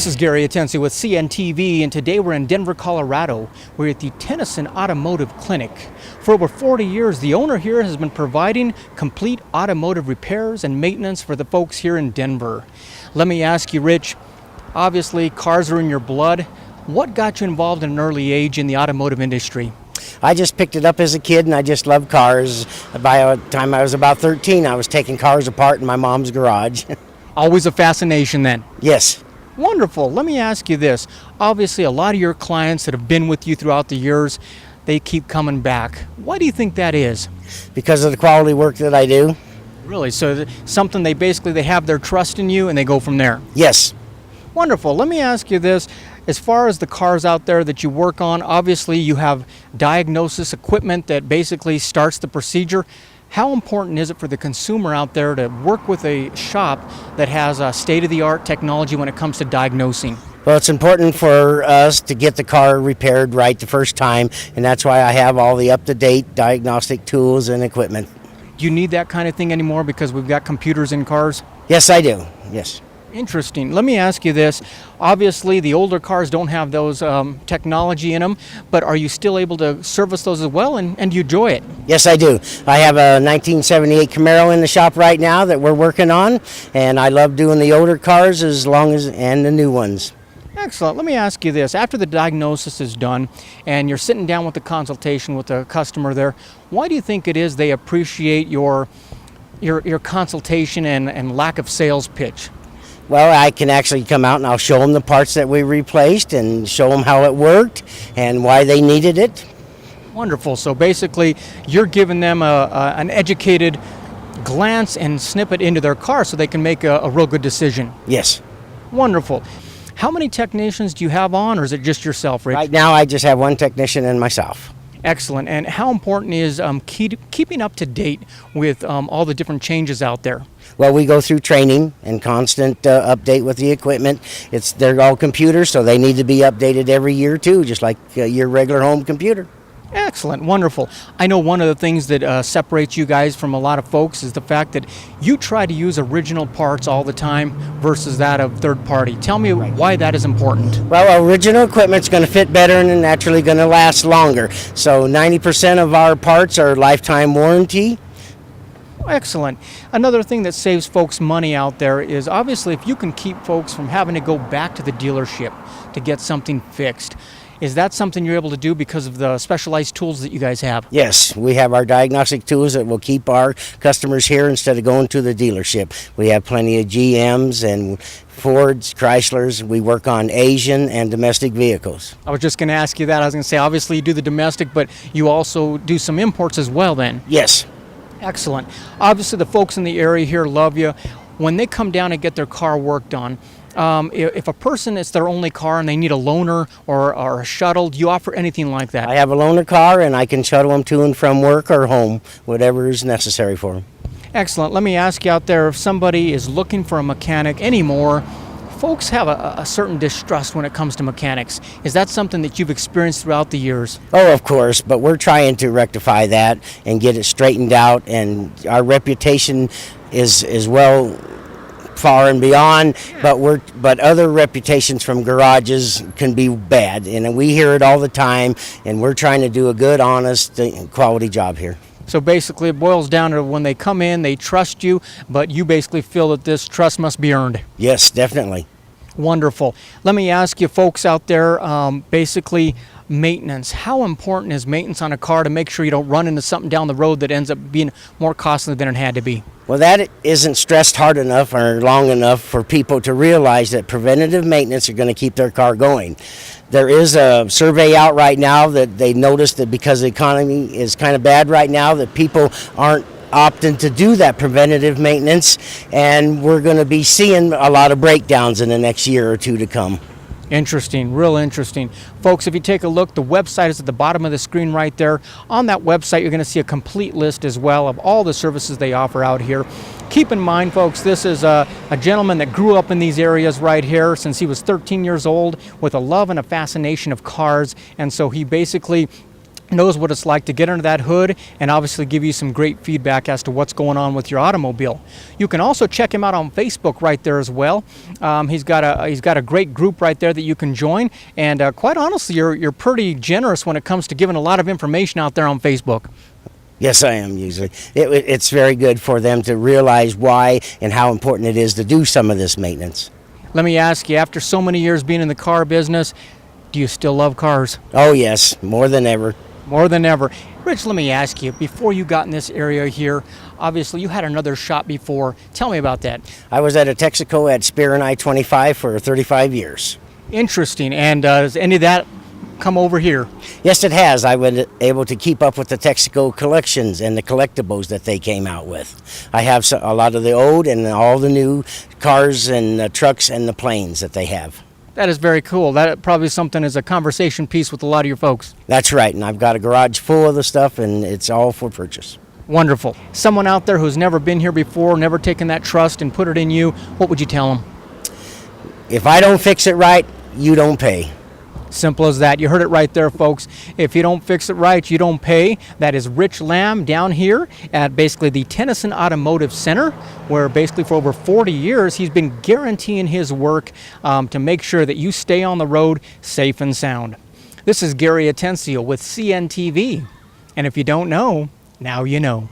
This is Gary Atensi with CNTV, and today we're in Denver, Colorado. We're at the Tennyson Automotive Clinic. For over 40 years, the owner here has been providing complete automotive repairs and maintenance for the folks here in Denver. Let me ask you, Rich, obviously cars are in your blood. What got you involved at an early age in the automotive industry? I just picked it up as a kid, and I just loved cars. By the time I was about 13, I was taking cars apart in my mom's garage. Always a fascination then? Yes. Wonderful. Let me ask you this. Obviously, a lot of your clients that have been with you throughout the years, they keep coming back. Why do you think that is? Because of the quality work that I do. Really? So something they have their trust in you and they go from there? Yes. Wonderful. Let me ask you this. As far as the cars out there that you work on, obviously you have diagnosis equipment that basically starts the procedure. How important is it for the consumer out there to work with a shop that has a state-of-the-art technology when it comes to diagnosing? Well, it's important for us to get the car repaired right the first time, and that's why I have all the up-to-date diagnostic tools and equipment. Do you need that kind of thing anymore because we've got computers in cars? Yes, I do. Yes. Interesting. Let me ask you this. Obviously, the older cars don't have those technology in them, but are you still able to service those as well, and do you enjoy it? Yes, I do. I have a 1978 Camaro in the shop right now that we're working on, and I love doing the older cars and the new ones. Excellent. Let me ask you this. After the diagnosis is done and you're sitting down with the consultation with the customer there, why do you think it is they appreciate your consultation and lack of sales pitch? Well, I can actually come out and I'll show them the parts that we replaced and show them how it worked and why they needed it. Wonderful. So basically, you're giving them an educated glance and snippet into their car so they can make a real good decision. Yes. Wonderful. How many technicians do you have on, or is it just yourself, Rich? Right now, I just have one technician and myself. Excellent. And how important is keeping up to date with all the different changes out there? Well, we go through training and constant update with the equipment. They're all computers, so they need to be updated every year too, just like your regular home computer. Excellent. Wonderful. I know one of the things that separates you guys from a lot of folks is the fact that you try to use original parts all the time versus that of third party. Tell me why that is important. Well, original equipment's going to fit better and naturally going to last longer. So 90% of our parts are lifetime warranty. Excellent. Another thing that saves folks money out there is obviously if you can keep folks from having to go back to the dealership to get something fixed. Is that something you're able to do because of the specialized tools that you guys have? Yes, we have our diagnostic tools that will keep our customers here instead of going to the dealership. We have plenty of GMs and Fords, Chryslers. We work on Asian and domestic vehicles. I was just going to ask you that. I was going to say, obviously you do the domestic, but you also do some imports as well then? Yes. Excellent. Obviously the folks in the area here love you. When they come down and get their car worked on, if a person, it's their only car and they need a loaner or a shuttle, do you offer anything like that? I have a loaner car and I can shuttle them to and from work or home, whatever is necessary for them. Excellent. Let me ask you out there, if somebody is looking for a mechanic anymore, folks have a certain distrust when it comes to mechanics. Is that something that you've experienced throughout the years? Oh, of course, but we're trying to rectify that and get it straightened out, and our reputation is well far and beyond, but other reputations from garages can be bad, and we hear it all the time, and we're trying to do a good, honest, quality job here. So basically it boils down to when they come in, they trust you, but you basically feel that this trust must be earned. Yes, definitely. Wonderful. Let me ask you folks out there, basically maintenance. How important is maintenance on a car to make sure you don't run into something down the road that ends up being more costly than it had to be? Well, that isn't stressed hard enough or long enough for people to realize that preventative maintenance are going to keep their car going. There is a survey out right now that they noticed that because the economy is kind of bad right now, that people aren't opting to do that preventative maintenance, and we're going to be seeing a lot of breakdowns in the next year or two to come. Interesting, real interesting. Folks, if you take a look, the website is at the bottom of the screen right there. On that website, you're going to see a complete list as well of all the services they offer out here. Keep in mind, folks, this is a gentleman that grew up in these areas right here since he was 13 years old with a love and a fascination of cars, and so he basically knows what it's like to get under that hood and obviously give you some great feedback as to what's going on with your automobile. You can also check him out on Facebook right there as well. He's got a great group right there that you can join, and quite honestly, you're pretty generous when it comes to giving a lot of information out there on Facebook. Yes, I am usually. It's very good for them to realize why and how important it is to do some of this maintenance. Let me ask you, after so many years being in the car business, do you still love cars? Oh yes, more than ever. More than ever. Rich, let me ask you, before you got in this area here, obviously you had another shop before. Tell me about that. I was at a Texaco at Spear and I-25 for 35 years. Interesting. And does any of that come over here? Yes, it has. I was able to keep up with the Texaco collections and the collectibles that they came out with. I have a lot of the old and all the new cars and trucks and the planes that they have. That is very cool. That probably something is a conversation piece with a lot of your folks. That's right, and I've got a garage full of the stuff, and it's all for purchase. Wonderful. Someone out there who's never been here before, never taken that trust and put it in you, what would you tell them? If I don't fix it right, you don't pay. Simple as that. You heard it right there, folks. If you don't fix it right, you don't pay. That is Rich Lamb down here at basically the Tennyson Automotive Center, where basically for over 40 years he's been guaranteeing his work to make sure that you stay on the road safe and sound. This is Gary Atencio with CNTV. And if you don't know, now you know.